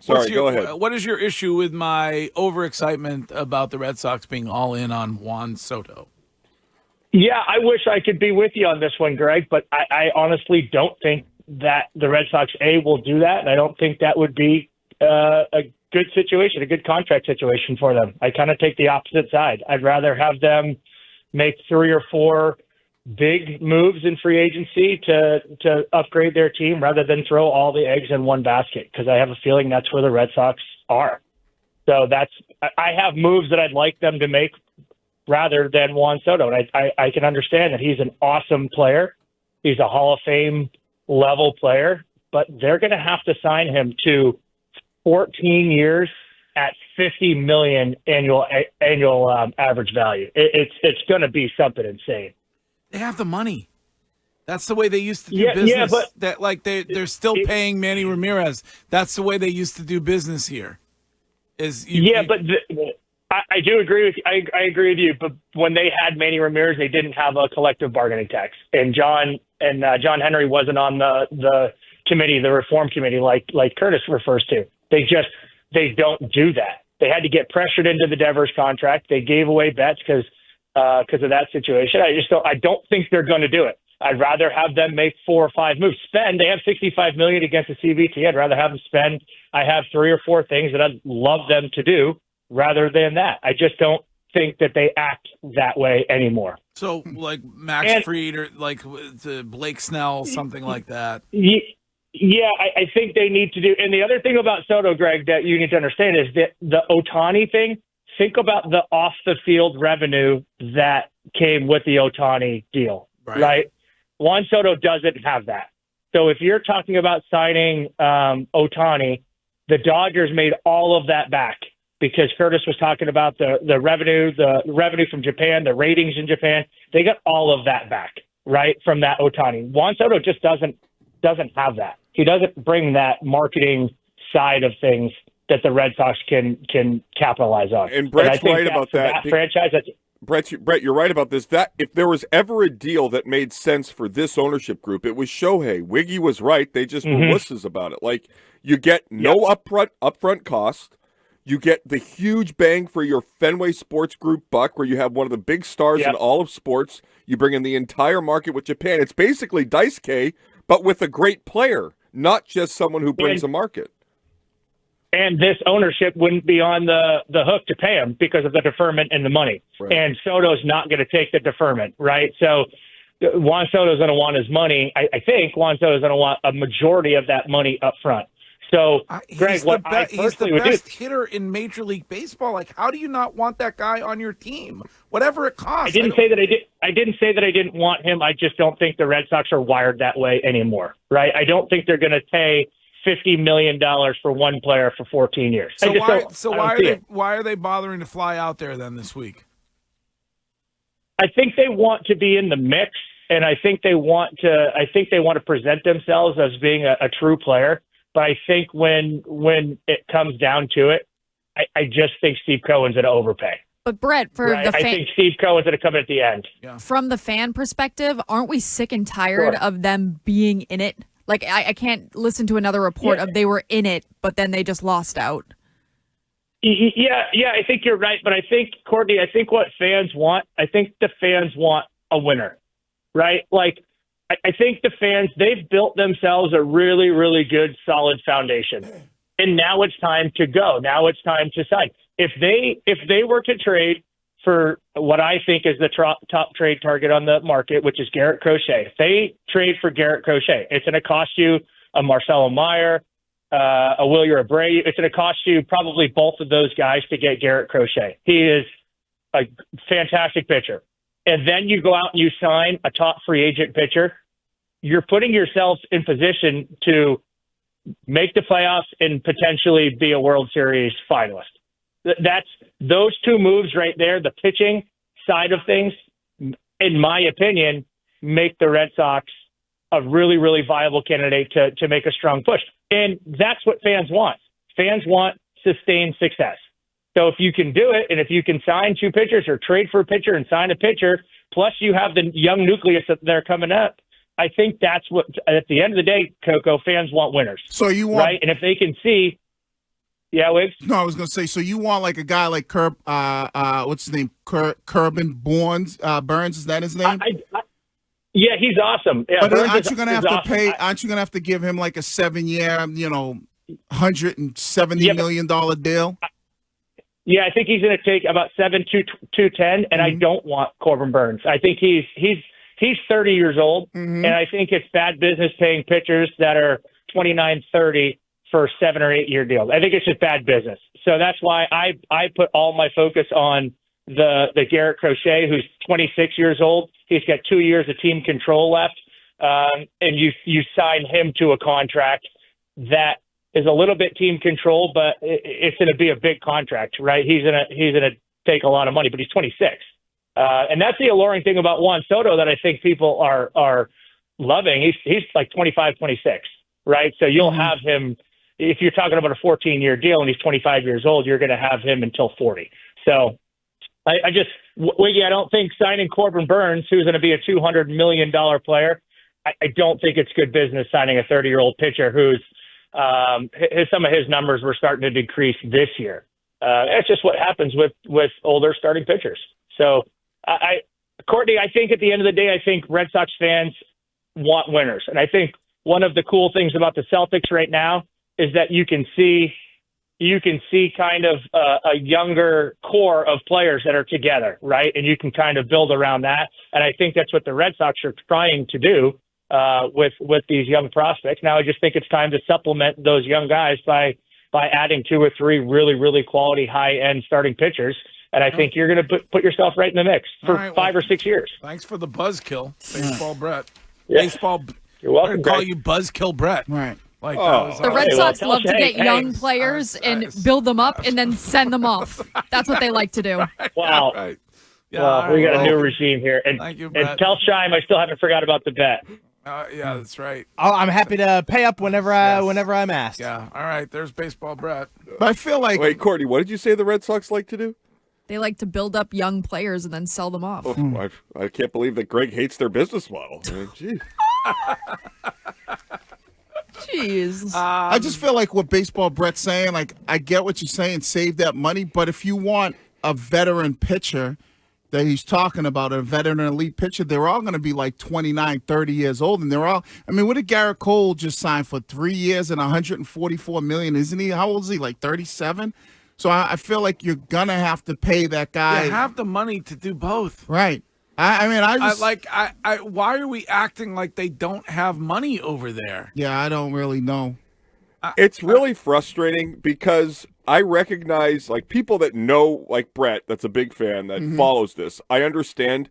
Sorry, go ahead. What is your issue with my overexcitement about the Red Sox being all in on Juan Soto? Yeah, I wish I could be with you on this one, Greg, but I honestly don't think that the Red Sox, will do that, and I don't think that would be a good situation, a good contract situation for them. I kind of take the opposite side. I'd rather have them make 3 or 4 big moves in free agency to upgrade their team rather than throw all the eggs in one basket, because I have a feeling that's where the Red Sox are. So I have moves that I'd like them to make rather than Juan Soto. And I can understand that he's an awesome player. He's a Hall of Fame level player, but they're going to have to sign him to 14 years at $50 million annual average value. It's going to be something insane. They have the money. That's the way they used to do business. Yeah, but they're still paying Manny Ramirez. That's the way they used to do business here. I do agree with you. I agree with you. But when they had Manny Ramirez, they didn't have a collective bargaining tax, and John Henry wasn't on the committee, the reform committee, like Curtis refers to. They don't do that. They had to get pressured into the Devers contract. They gave away bets because of that situation. I don't think they're going to do it. I'd rather have them make 4 or 5 moves. They have $65 million against the CBT. I'd rather have them spend. I have 3 or 4 things that I'd love them to do rather than that. I just don't think that they act that way anymore. So like Max Fried or like Blake Snell, something like that. Yeah, I think they need to do. And the other thing about Soto, Greg, that you need to understand is that the Ohtani thing, think about the off-the-field revenue that came with the Ohtani deal, right? Juan Soto doesn't have that. So if you're talking about signing Ohtani, the Dodgers made all of that back because Curtis was talking about the revenue from Japan, the ratings in Japan. They got all of that back, right, from that Ohtani. Juan Soto just doesn't have that. He doesn't bring that marketing side of things that the Red Sox can capitalize on. And Brett's right about that. Franchise, Brett, you're right about this. That if there was ever a deal that made sense for this ownership group, it was Shohei. Wiggy was right. They just were wusses about it. Like, you get no upfront cost. You get the huge bang for your Fenway Sports Group buck, where you have one of the big stars in all of sports. You bring in the entire market with Japan. It's basically Daisuke, but with a great player, not just someone who brings a market. And this ownership wouldn't be on the hook to pay him because of the deferment and the money. Right. And Soto's not going to take the deferment, right? So Juan Soto's going to want his money. I think Juan Soto's going to want a majority of that money up front. So, Greg, he's the best hitter in Major League Baseball. Like, how do you not want that guy on your team? Whatever it costs. I didn't say that I didn't want him. I just don't think the Red Sox are wired that way anymore, right? I don't think they're going to pay $50 million for one player for 14 years. Why are they bothering to fly out there then this week? I think they want to be in the mix, and I think they want to present themselves as being a true player. But I think when it comes down to it, I just think Steve Cohen's going to overpay. But Brett, I think Steve Cohen's going to come in at the end. Yeah. From the fan perspective, aren't we sick and tired of them being in it? Like, I can't listen to another report of they were in it, but then they just lost out. Yeah, I think you're right. But I think, Courtney, what fans want, I think the fans want a winner, right? Like, I think the fans, they've built themselves a really, really good, solid foundation. And now it's time to go. Now it's time to sign. If they were to trade for what I think is the top trade target on the market, which is Garrett Crochet. If they trade for Garrett Crochet, it's going to cost you a Marcelo Meyer, a Wilyer Abreu. It's going to cost you probably both of those guys to get Garrett Crochet. He is a fantastic pitcher. And then you go out and you sign a top free agent pitcher. You're putting yourself in position to make the playoffs and potentially be a World Series finalist. That's those two moves right there, the pitching side of things, in my opinion, make the Red Sox a really, really viable candidate to make a strong push. And that's what fans want. Fans want sustained success. So if you can do it, and if you can sign 2 pitchers or trade for a pitcher and sign a pitcher, plus you have the young nucleus that they're coming up, I think that's what, at the end of the day, Coco, fans want winners. So you want, right? And if they can see, Yeah, Wiggs? No, I was going to say, so you want like a guy like what's his name? Corbin Burns? Is that his name? Yeah, he's awesome. Yeah, but Burns aren't you going to have to awesome. pay? Aren't you going to have to give him like a 7-year, $170 million deal? Yeah, I think he's going to take about 210, and I don't want Corbin Burns. I think he's 30 years old, and I think it's bad business paying pitchers that are 29, 30 for 7 or 8 year deals. I think it's just bad business. So that's why I put all my focus on the Garrett Crochet, who's 26 years old. He's got 2 years of team control left, and you sign him to a contract that is a little bit team control, but it's going to be a big contract, right? He's gonna take a lot of money, but he's 26, and that's the alluring thing about Juan Soto that I think people are loving. He's like 25, 26, right? So you'll have him if you're talking about a 14-year deal and he's 25 years old. You're going to have him until 40. So Wiggy, I don't think signing Corbin Burns, who's going to be a $200 million player, I don't think it's good business signing a 30-year-old pitcher who's some of his numbers were starting to decrease this year. That's just what happens with older starting pitchers. So, Courtney, I think at the end of the day, I think Red Sox fans want winners. And I think one of the cool things about the Celtics right now is that you can see kind of a younger core of players that are together, right? And you can kind of build around that. And I think that's what the Red Sox are trying to do with these young prospects. Now I just think it's time to supplement those young guys by adding 2 or 3 really, really quality high-end starting pitchers. And I think you're going to put yourself right in the mix for 5 or 6 years. Thanks for the buzzkill, Baseball Brett. Yeah. Baseball. You're welcome. Call you Buzzkill Brett. Right. Like the Red Sox love to get young hey. players and build them up and then send them off. That's what they like to do. Wow. Right. Yeah, well, we got a new regime here. And, thank you, and tell Shime I still haven't forgot about the bet. Yeah, that's right. I'm happy to pay up whenever I'm asked. Yeah. All right. There's Baseball Brett. But I feel like Wait, Courtney, what did you say the Red Sox like to do? They like to build up young players and then sell them off. Oh, I can't believe that Greg hates their business model. I mean, geez. Jeez. I just feel like what Baseball Brett's saying, like, I get what you're saying, save that money, but if you want a veteran pitcher that he's talking about, a veteran elite pitcher, they're all going to be like 29, 30 years old, and they're all, I mean, what did Garrett Cole just sign for 3 years and $144 million? Isn't he, how old is he, like 37? So I feel like you're going to have to pay that guy. You have the money to do both. Right. I mean, I just why are we acting like they don't have money over there? Yeah, I don't really know. It's really frustrating because I recognize, like, people that know, like Brett, that's a big fan, that follows this. I understand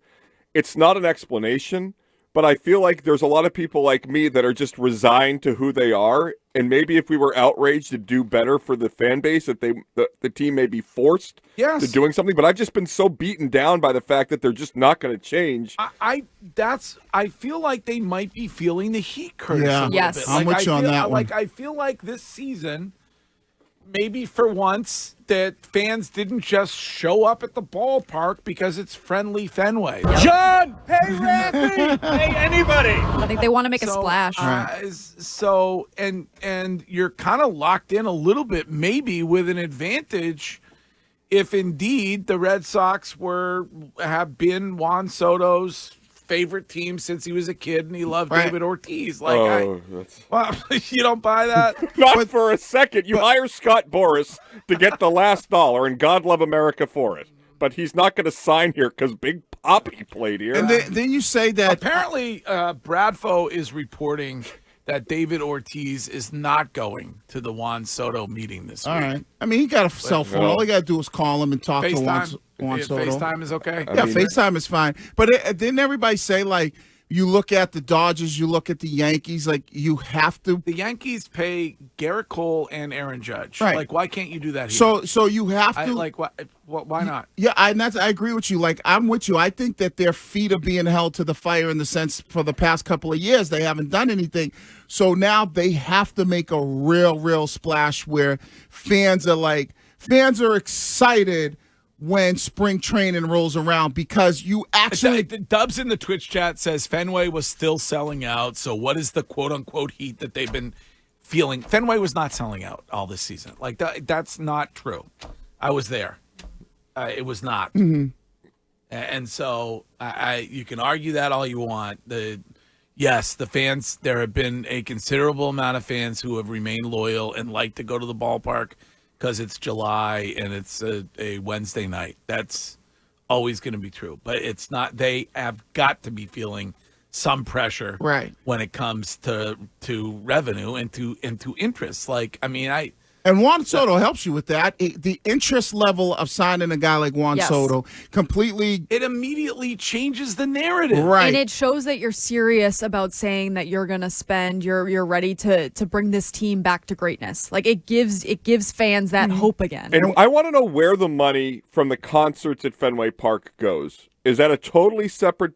it's not an explanation, but I feel like there's a lot of people like me that are just resigned to who they are. And maybe if we were outraged to do better for the fan base, that the team may be forced to doing something. But I've just been so beaten down by the fact that they're just not going to change. I feel like they might be feeling the heat curse. Yeah. A little Yes. bit. I'm with you on that one. Like, I feel like this season, maybe for once, that fans didn't just show up at the ballpark because it's friendly Fenway. John! Hey, Raffy! Hey, anybody! I think they want to make a splash. So and you're kind of locked in a little bit, maybe with an advantage, if indeed the Red Sox have been Juan Soto's favorite team since he was a kid and he loved David Ortiz. Like, you don't buy that? Not for a second. You hire Scott Boras to get the last dollar, and God love America for it. But he's not going to sign here because Big Poppy played here. And then you say that apparently Bradfo is reporting that David Ortiz is not going to the Juan Soto meeting this week. All right. I mean, he got a cell phone. All he got to do is call him and talk to Juan Soto. FaceTime is okay? Yeah, FaceTime is fine. But didn't everybody say, like, you look at the Dodgers, you look at the Yankees, like, you have to. The Yankees pay Garrett Cole and Aaron Judge. Right. Like, why can't you do that here? So you have to. Why not? Yeah, I agree with you. Like, I'm with you. I think that their feet are being held to the fire in the sense for the past couple of years they haven't done anything. So now they have to make a real splash where fans are excited when spring training rolls around because you actually. Dubs in the Twitch chat says Fenway was still selling out. So what is the quote unquote heat that they've been feeling Fenway was not selling out all this season. Like that's not true. I was there. It was not. And so you can argue that all you want. Yes, the fans, there have been a considerable amount of fans who have remained loyal and like to go to the ballpark because it's July and it's a Wednesday night. That's always going to be true. But it's not, they have got to be feeling some pressure when it comes to revenue and to interest. Like, I mean, And Juan Soto helps you with that. The interest level of signing a guy like Juan Soto completely... It immediately changes the narrative. Right. And it shows that you're serious about saying that you're going to spend, you're ready to bring this team back to greatness. Like, it gives fans that hope again. And I want to know where the money from the concerts at Fenway Park goes. Is that a totally separate,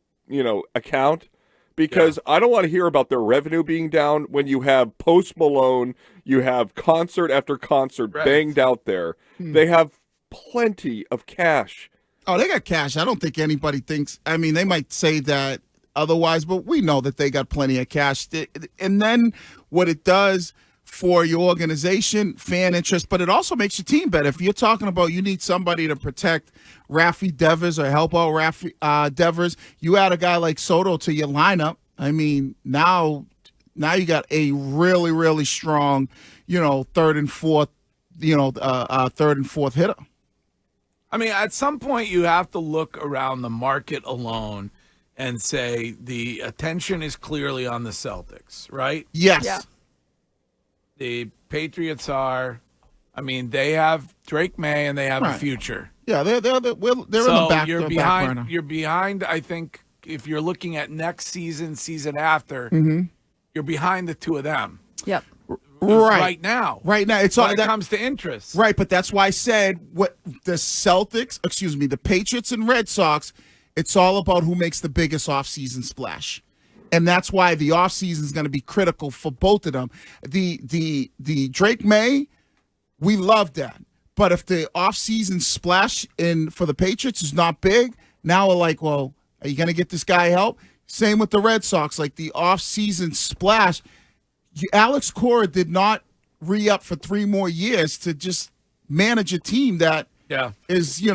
account? Because I don't want to hear about their revenue being down when you have Post Malone, you have concert after concert banged out there. They have plenty of cash. Oh, they got cash. I don't think anybody thinks. I mean, they might say that otherwise, but we know that they got plenty of cash. And then what it does for your organization, fan interest, but it also makes your team better. If you're talking about you need somebody to protect Raffy Devers or help out Raffy Devers, you add a guy like Soto to your lineup. I mean, now you got a really, really strong, third and fourth hitter. I mean, at some point you have to look around the market alone and say the attention is clearly on the Celtics, right? Yes. Yeah. The Patriots are, they have Drake May and they have a future. Yeah, they're in the back. You're back behind. burner. You're behind. I think if you're looking at next season after, you're behind the two of them. Yep. Right now. It's when it comes to interest. Right, but that's why I said what the Patriots and Red Sox, it's all about who makes the biggest offseason splash. And that's why the offseason is going to be critical for both of them. The Drake May, we love that. But if the offseason splash for the Patriots is not big, now we're like, well, are you going to get this guy help? Same with the Red Sox. Like the offseason splash, Alex Cora did not re-up for 3 more years to just manage a team that is,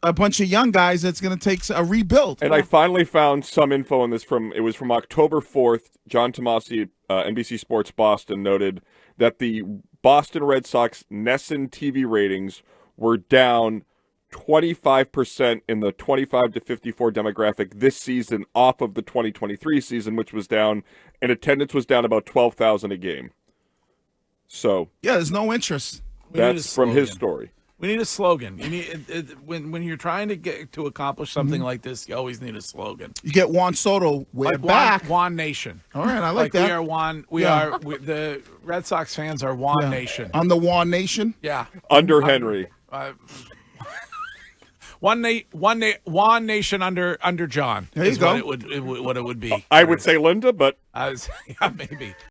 a bunch of young guys that's going to take a rebuild. And I finally found some info on this from October 4th. John Tomasi, NBC Sports Boston, noted that the Boston Red Sox NESN TV ratings were down 25% in the 25 to 54 demographic this season off of the 2023 season, which was down, and attendance was down about 12,000 a game. So yeah, there's no interest. That's from his story. We need a slogan. You need when you're trying to get to accomplish something like this, you always need a slogan. You get Juan Soto, we're back. Juan Nation. All right, I like that. We are Juan. The Red Sox fans are Juan Nation. On the Juan Nation. Yeah. Under Henry. Juan Nation under John. There you go. What it would be. I would say Linda, but maybe.